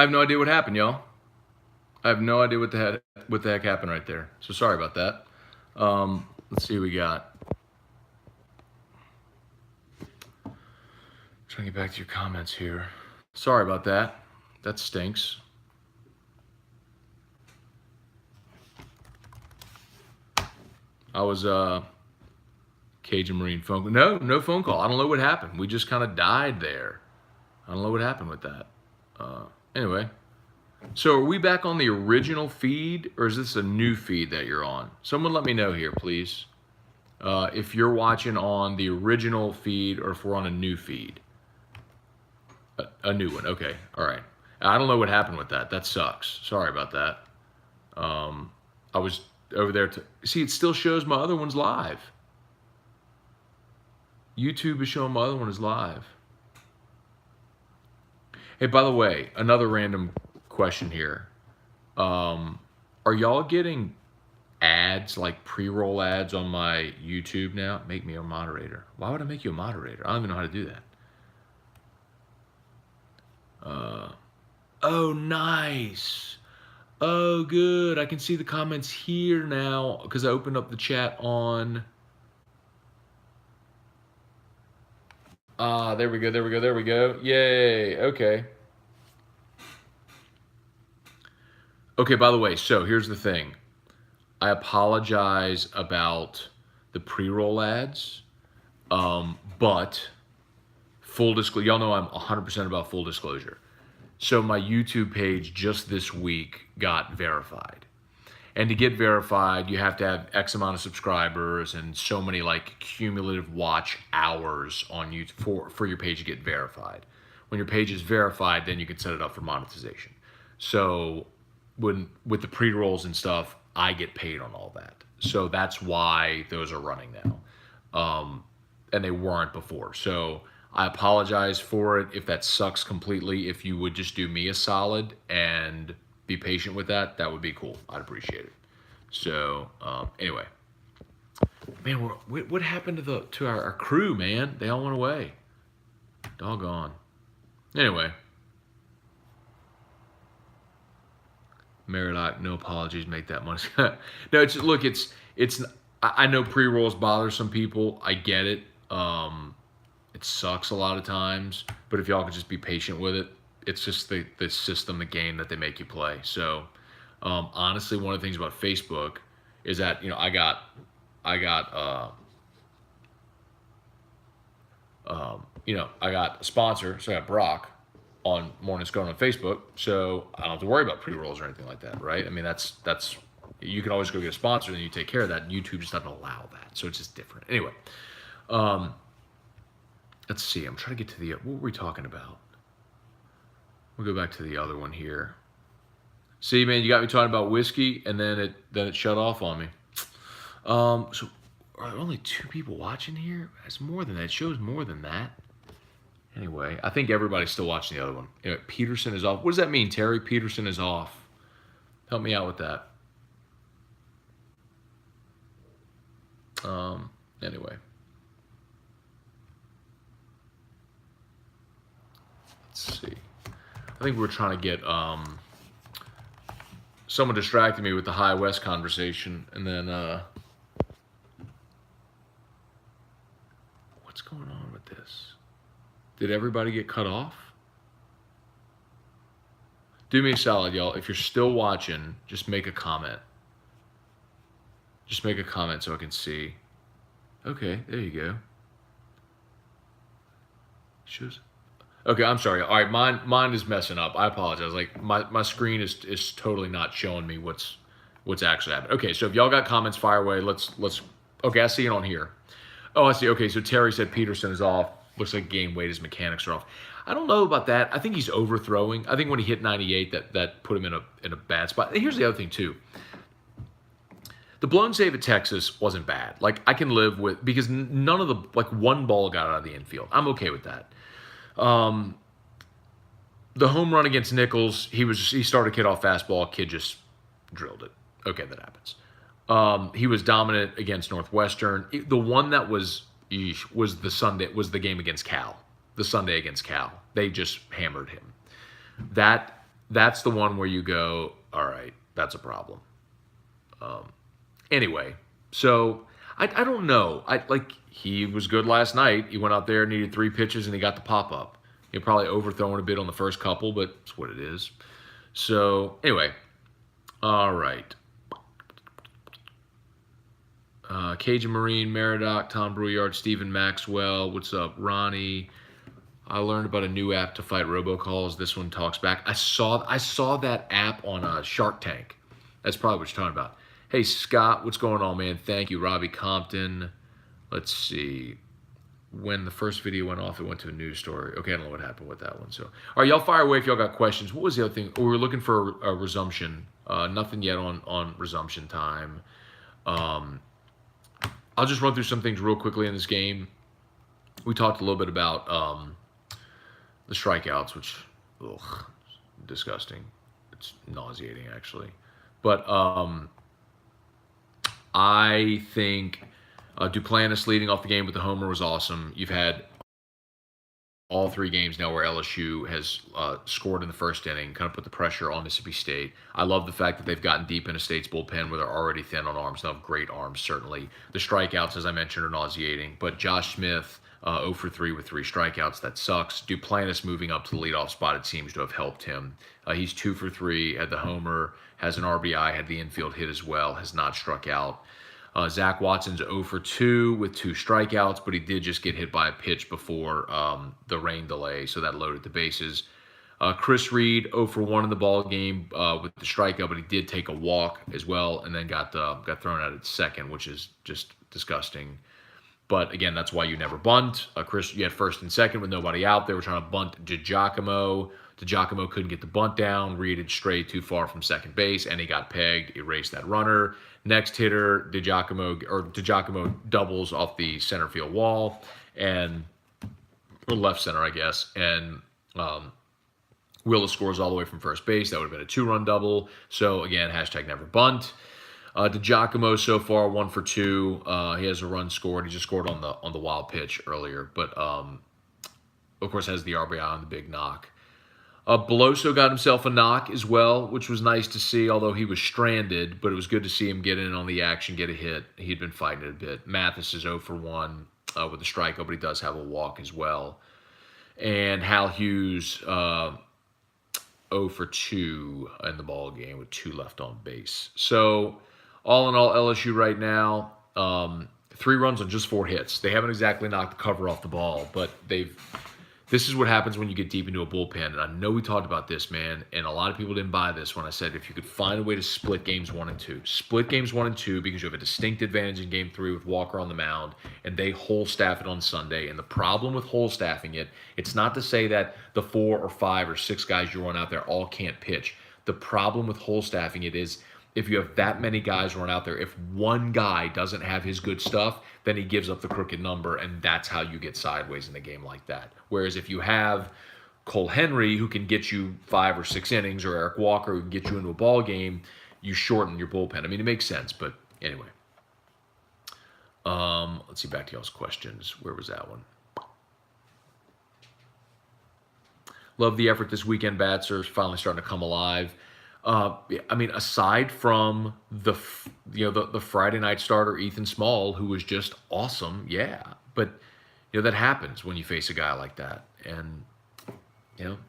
I have no idea what happened, y'all. I have no idea what the heck happened right there. So sorry about that. Let's see what we got. Trying to get back to your comments here. Sorry about that. That stinks. I was Cajun Marine phone call. No phone call. I don't know what happened. We just kind of died there. I don't know what happened with that. Anyway, so are we back on the original feed, or is this a new feed that you're on? Someone let me know here, please. If you're watching on the original feed or if we're on a new feed. A new one. Okay. All right. I don't know what happened with that. That sucks. Sorry about that. I was over there to see, it still shows my other one's live. YouTube is showing my other one is live. Hey, by the way, another random question here. Are y'all getting ads, like pre-roll ads on my YouTube now? Make me a moderator. Why would I make you a moderator? I don't even know how to do that. Oh, nice. Oh, good. I can see the comments here now because I opened up the chat on. There we go. There we go. There we go. Yay. Okay. Okay, by the way, so here's the thing. I apologize about the pre-roll ads, but full disclosure, y'all know I'm 100% about full disclosure. So my YouTube page just this week got verified. And to get verified, you have to have X amount of subscribers and so many like cumulative watch hours on YouTube for your page to get verified. When your page is verified, then you can set it up for monetization. So with the pre-rolls and stuff, I get paid on all that. So that's why those are running now. And they weren't before. So I apologize for it if that sucks completely. If you would just do me a solid and be patient with that, that would be cool. I'd appreciate it. So anyway, man, what happened to our crew, man? They all went away. Doggone. Anyway, Marilock, no apologies, make that money. No, it's look, it's. I know pre-rolls bother some people. I get it. It sucks a lot of times, but if y'all could just be patient with it, it's just the system, the game that they make you play. So, honestly, one of the things about Facebook is that, I got a sponsor, so I got Brock on Morning Scone on Facebook, so I don't have to worry about pre-rolls or anything like that, right? I mean, that's you can always go get a sponsor and you take care of that, and YouTube just doesn't allow that, so it's just different. Anyway, let's see. I'm trying to get to the, what were we talking about? We'll go back to the other one here. See, man, you got me talking about whiskey, and then it shut off on me. So are there only 2 people watching here? That's more than that. It shows more than that. Anyway, I think everybody's still watching the other one. Anyway, Peterson is off. What does that mean, Terry? Peterson is off. Help me out with that. Anyway. Let's see. I think we're trying to get someone distracted me with the High West conversation, and then what's going on with this? Did everybody get cut off? Do me a solid, y'all. If you're still watching, just make a comment. Just make a comment so I can see. Okay, there you go. Shows. Okay, I'm sorry. All right, mine is messing up. I apologize. Like my screen is totally not showing me what's actually happening. Okay, so if y'all got comments, fire away. Let's. Okay, I see it on here. Oh, I see. Okay, so Terry said Peterson is off. Looks like game weight, his mechanics are off. I don't know about that. I think he's overthrowing. I think when he hit 98, that put him in a bad spot. And here's the other thing too. The blown save at Texas wasn't bad. Like I can live with, because none of the, like one ball got out of the infield. I'm okay with that. The home run against Nichols, he started kid off fastball, kid just drilled it. Okay, that happens. He was dominant against Northwestern. The one that was the game against Cal. The Sunday against Cal. They just hammered him. That that's the one where you go, all right, that's a problem. Anyway, so I don't know. He was good last night. He went out there, needed 3 pitches, and he got the pop up. He probably overthrown a bit on the first couple, but it's what it is. So anyway, all right. Cajun Marine, Meridoc, Tom Brouillard, Stephen Maxwell. What's up, Ronnie? I learned about a new app to fight robocalls. This one talks back. I saw that app on Shark Tank. That's probably what you're talking about. Hey, Scott, what's going on, man? Thank you, Robbie Compton. Let's see. When the first video went off, it went to a news story. Okay, I don't know what happened with that one. So, all right, y'all fire away if y'all got questions. What was the other thing? We were looking for a resumption. Nothing yet on resumption time. I'll just run through some things real quickly in this game. We talked a little bit about the strikeouts, which, disgusting. It's nauseating, actually. But I think Duplantis leading off the game with the homer was awesome. You've had all 3 games now where LSU has scored in the first inning, kind of put the pressure on Mississippi State. I love the fact that they've gotten deep into State's bullpen where they're already thin on arms. They have great arms, certainly. The strikeouts, as I mentioned, are nauseating. But Josh Smith, 0 for 3 with 3 strikeouts. That sucks. Duplantis moving up to the leadoff spot, it seems to have helped him. He's 2 for 3, had the homer, has an RBI, had the infield hit as well, has not struck out. Zach Watson's 0 for 2 with 2 strikeouts, but he did just get hit by a pitch before the rain delay, so that loaded the bases. Chris Reed 0 for 1 in the ball game with the strikeout, but he did take a walk as well, and then got thrown out at second, which is just disgusting. But again, that's why you never bunt. Chris, you had first and second with nobody out. They were trying to bunt DiGiacomo. DiGiacomo couldn't get the bunt down. Reed had strayed too far from second base, and he got pegged, erased that runner. Next hitter, DiGiacomo doubles off the center field wall, or left center, I guess, and Willis scores all the way from first base. That would have been a 2-run double. So again, hashtag never bunt. DiGiacomo so far 1 for 2. He has a run scored. He just scored on the wild pitch earlier, but of course has the RBI on the big knock. Beloso got himself a knock as well, which was nice to see, although he was stranded, but it was good to see him get in on the action, get a hit. He'd been fighting it a bit. Mathis is 0 for 1 with a strikeout, but he does have a walk as well. And Hal Hughes 0 for 2 in the ball game with 2 left on base. So all in all, LSU right now, 3 runs on just 4 hits. They haven't exactly knocked the cover off the ball, but this is what happens when you get deep into a bullpen. And I know we talked about this, man, and a lot of people didn't buy this when I said if you could find a way to split games 1 and 2. Split games 1 and 2 because you have a distinct advantage in game 3 with Walker on the mound, and they whole staff it on Sunday. And the problem with whole staffing it, it's not to say that the 4 or 5 or 6 guys you run out there all can't pitch. The problem with whole staffing it is if you have that many guys run out there, if one guy doesn't have his good stuff, then he gives up the crooked number, and that's how you get sideways in a game like that. Whereas if you have Cole Henry, who can get you 5 or 6 innings, or Eric Walker, who can get you into a ball game, you shorten your bullpen. I mean, it makes sense, but anyway. Let's see, back to y'all's questions. Where was that one? Love the effort this weekend. Bats are finally starting to come alive. I mean, aside from the Friday night starter Ethan Small, who was just awesome, yeah. But that happens when you face a guy like that, and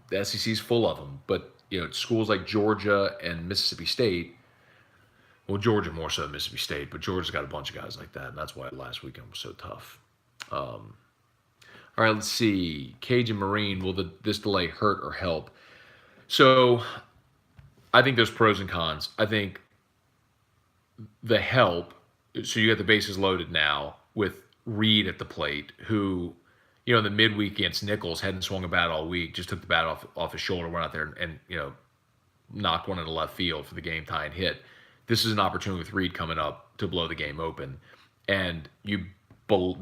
the SEC is full of them. But schools like Georgia and Mississippi State. Well, Georgia more so than Mississippi State, but Georgia's got a bunch of guys like that, and that's why last weekend was so tough. All right, let's see. Cajun Marine, will this delay hurt or help? So I think there's pros and cons. I think the help, so you got the bases loaded now with Reed at the plate, who, in the midweek against Nichols hadn't swung a bat all week, just took the bat off his shoulder, went out there and knocked one into left field for the game tying hit. This is an opportunity with Reed coming up to blow the game open. And you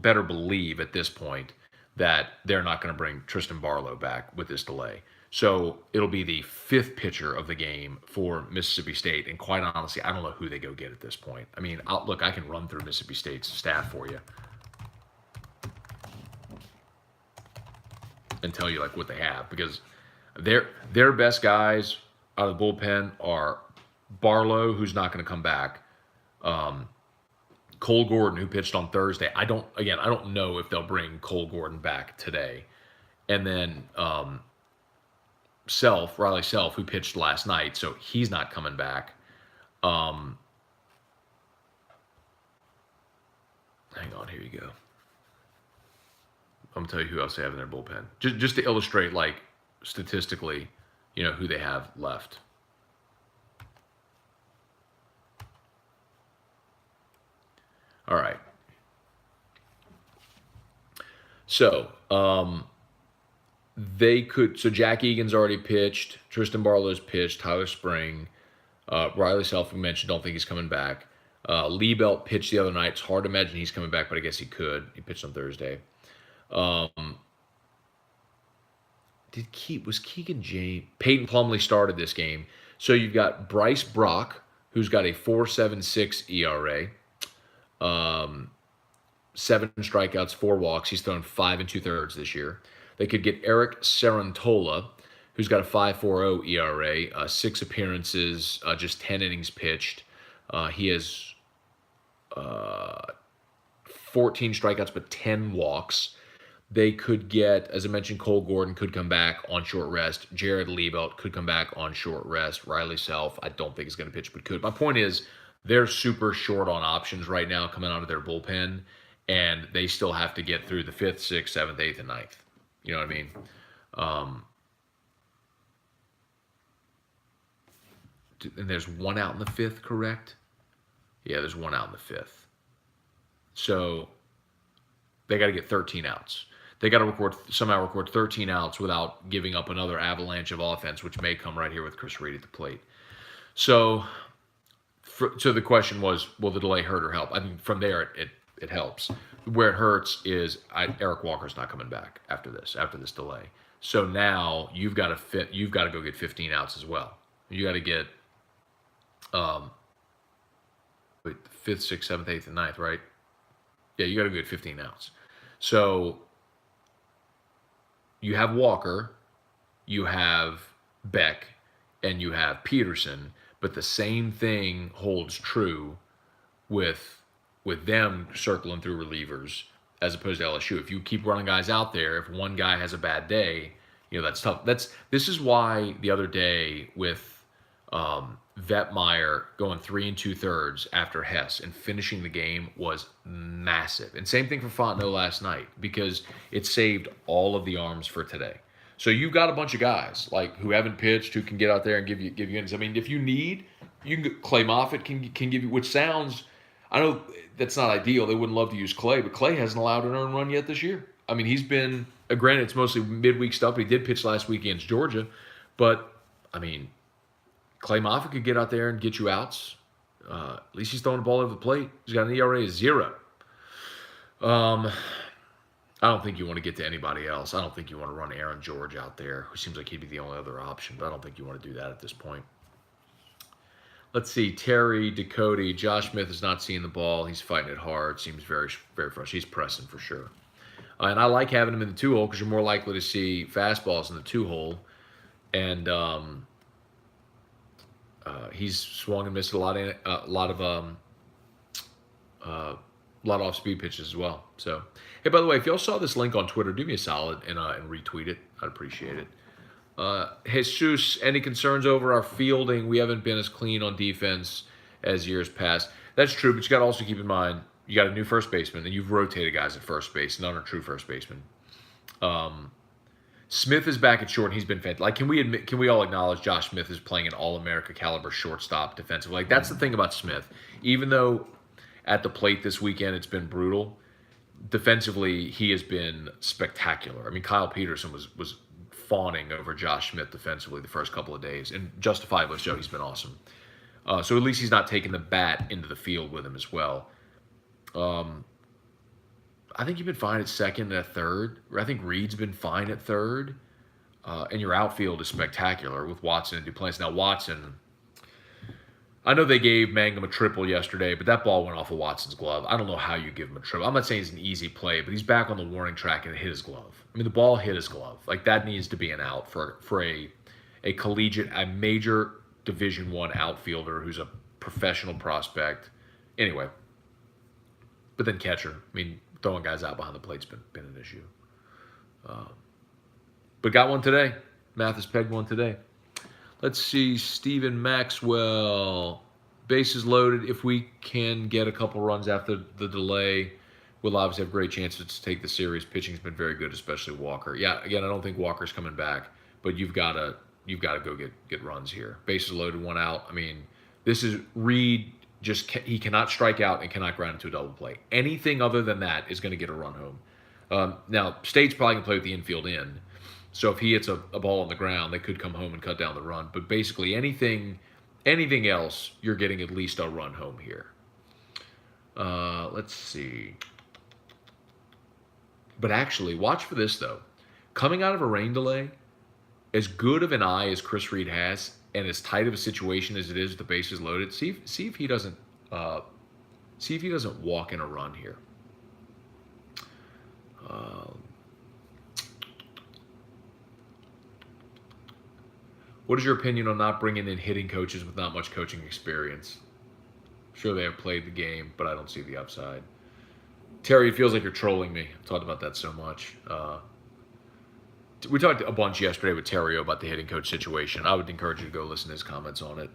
better believe at this point that they're not going to bring Tristan Barlow back with this delay. So it'll be the 5th pitcher of the game for Mississippi State. And quite honestly, I don't know who they go get at this point. I mean, I can run through Mississippi State's staff for you and tell you what they have, because their best guys out of the bullpen are Barlow, who's not going to come back, Cole Gordon, who pitched on Thursday. I don't know if they'll bring Cole Gordon back today. And then Riley Self, who pitched last night, so he's not coming back. Hang on, here you go. I'm going to tell you who else they have in their bullpen. Just to illustrate, like, statistically, who they have left. All right. So, so Jack Egan's already pitched. Tristan Barlow's pitched. Tyler Spring. Riley Self, we mentioned, don't think he's coming back. Liebelt pitched the other night. It's hard to imagine he's coming back, but I guess he could. He pitched on Thursday. Was Keegan James? Peyton Plumlee started this game. So you've got Bryce Brock, who's got a 4.76 ERA. 7 strikeouts, 4 walks. He's thrown 5 2/3 this year. They could get Eric Sarantola, who's got a 5.40 ERA, 6 appearances, just 10 innings pitched. He has 14 strikeouts, but 10 walks. They could get, as I mentioned, Cole Gordon could come back on short rest. Jared Liebelt could come back on short rest. Riley Self, I don't think is going to pitch, but could. My point is, they're super short on options right now coming out of their bullpen, and they still have to get through the 5th, 6th, 7th, 8th, and 9th. You know what I mean? And there's 1 out in the 5th, correct? Yeah, there's 1 out in the 5th. So they got to get 13 outs. They got to somehow record 13 outs without giving up another avalanche of offense, which may come right here with Chris Reed at the plate. So the question was, will the delay hurt or help? I mean, from there, it helps. Where it hurts is Eric Walker's not coming back after this delay. So now you've got to go get 15 outs as well. You got to get 5th, 6th, 7th, 8th, and 9th, right? Yeah, you got to go get 15 outs. So you have Walker, you have Beck, and you have Peterson, but the same thing holds true with them circling through relievers as opposed to LSU. If you keep running guys out there, if one guy has a bad day, that's tough. This is why the other day with Vetmeyer going 3 2/3 after Hess and finishing the game was massive. And same thing for Fontenot last night, because it saved all of the arms for today. So you've got a bunch of guys like who haven't pitched who can get out there and give you innings. I mean, if you need, Clay Moffitt can give you, which sounds, I know that's not ideal. They wouldn't love to use Clay, but Clay hasn't allowed an earned run yet this year. I mean, he's been, granted, it's mostly midweek stuff, but he did pitch last week against Georgia. But, I mean, Clay Moffitt could get out there and get you outs. At least he's throwing the ball over the plate. He's got an ERA of 0. I don't think you want to get to anybody else. I don't think you want to run Aaron George out there, who seems like he'd be the only other option, but I don't think you want to do that at this point. Let's see, Terry, Ducote, Josh Smith is not seeing the ball. He's fighting it hard. Seems very, very frustrated. He's pressing for sure. And I like having him in the 2-hole because you're more likely to see fastballs in the 2-hole. And he's swung and missed a lot of off-speed pitches as well. So, hey, by the way, if y'all saw this link on Twitter, do me a solid and retweet it. I'd appreciate it. Jesus, any concerns over our fielding? We haven't been as clean on defense as years past. That's true, but you got to also keep in mind, you got a new first baseman, and you've rotated guys at first base. None are true first baseman. Smith is back at short, and he's been fantastic. Like, can we all acknowledge Josh Smith is playing an All-America caliber shortstop defensively? Like, that's the thing about Smith. Even though at the plate this weekend it's been brutal, defensively he has been spectacular. I mean, Kyle Peterson was fawning over Josh Smith defensively the first couple of days, and justifiably so. He's been awesome. So at least he's not taking the bat into the field with him as well. I think you've been fine at second and at third. I think Reed's been fine at third. And your outfield is spectacular with Watson and Duplantis. Now, Watson, I know they gave Mangum a triple yesterday, but that ball went off of Watson's glove. I don't know how you give him a triple. I'm not saying it's an easy play, but he's back on the warning track and it hit his glove. I mean, the ball hit his glove. Like, that needs to be an out for a collegiate, a major Division I outfielder who's a professional prospect. Anyway, but then catcher. I mean, throwing guys out behind the plate's been an issue. But got one today. Mathis pegged one today. Let's see, Stephen Maxwell. Bases loaded. If we can get a couple runs after the delay, we'll obviously have great chances to take the series. Pitching's been very good, especially Walker. Yeah, again, I don't think Walker's coming back, but you've got to go get runs here. Bases loaded, one out. I mean, this is Reed. He cannot strike out and cannot ground into a double play. Anything other than that is going to get a run home. Now, State's probably going to play with the infield in. So if he hits a ball on the ground, they could come home and cut down the run. But basically anything else, you're getting at least a run home here. Let's see. But actually, watch for this, though. Coming out of a rain delay, as good of an eye as Chris Reed has, and as tight of a situation as it is with the bases loaded, see if he doesn't walk in a run here. What is your opinion on not bringing in hitting coaches with not much coaching experience? Sure, they have played the game, but I don't see the upside. Terry, it feels like you're trolling me. I've talked about that so much. We talked a bunch yesterday with Terrio about the hitting coach situation. I would encourage you to go listen to his comments on it.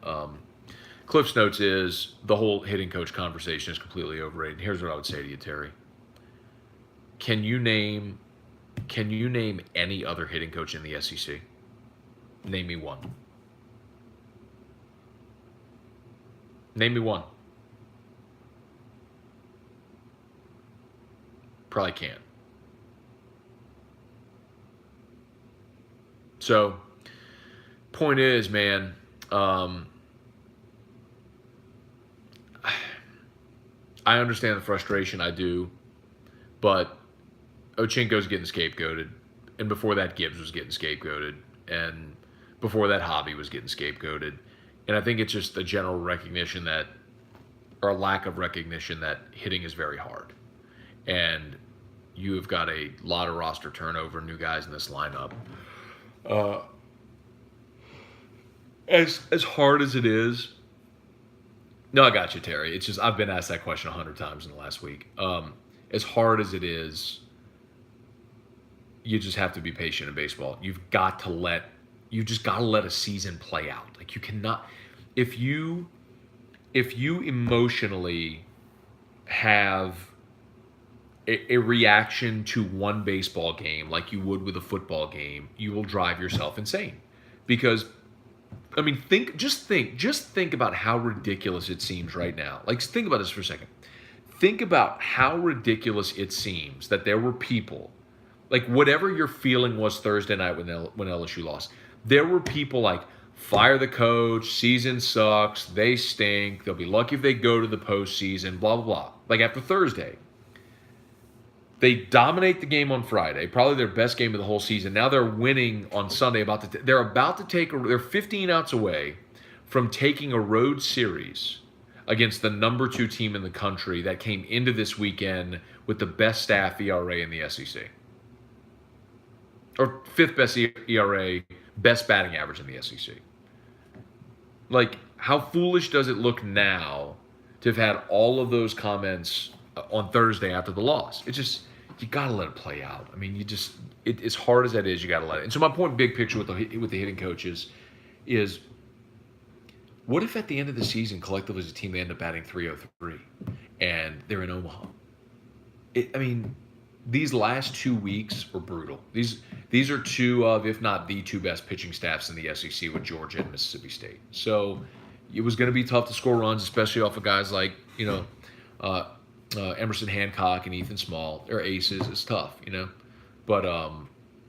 Cliff's notes is the whole hitting coach conversation is completely overrated. Here's what I would say to you, Terry. Can you name any other hitting coach in the SEC? Name me one. Name me one. Probably can't. So, point is, man, I understand the frustration, I do, but Ochinko's getting scapegoated, and before that, Gibbs was getting scapegoated, and before that, Hobby was getting scapegoated. And I think it's just a general recognition that, or a lack of recognition that hitting is very hard. And you have got a lot of roster turnover, new guys in this lineup. As hard as it is, no, I got you, Terry. It's just I've been asked that question 100 times in the last week. As hard as it is, you just have to be patient in baseball. You just got to let a season play out. Like you cannot, if you emotionally have a reaction to one baseball game like you would with a football game, you will drive yourself insane. Because, I mean, just think about how ridiculous it seems right now. Like, think about this for a second. Think about how ridiculous it seems that there were people, like whatever your feeling was Thursday night when LSU lost, there were people like, fire the coach, season sucks, they stink, they'll be lucky if they go to the postseason, blah, blah, blah. Like after Thursday. They dominate the game on Friday, probably their best game of the whole season. Now they're winning on Sunday. They're 15 outs away from taking a road series against the number 2 team in the country that came into this weekend with the best staff ERA in the SEC. Or 5th best ERA, best batting average in the SEC. Like, how foolish does it look now to have had all of those comments on Thursday after the loss? It's just, you got to let it play out. I mean, as hard as that is, you got to let it. And so my point, big picture with the hitting coaches is, what if at the end of the season, collectively as a team, they end up batting .303 and they're in Omaha? I mean, these last 2 weeks were brutal. These are two of, if not the 2 best pitching staffs in the SEC with Georgia and Mississippi State. So it was going to be tough to score runs, especially off of guys like, Emerson Hancock and Ethan Small. They're aces. It's tough, But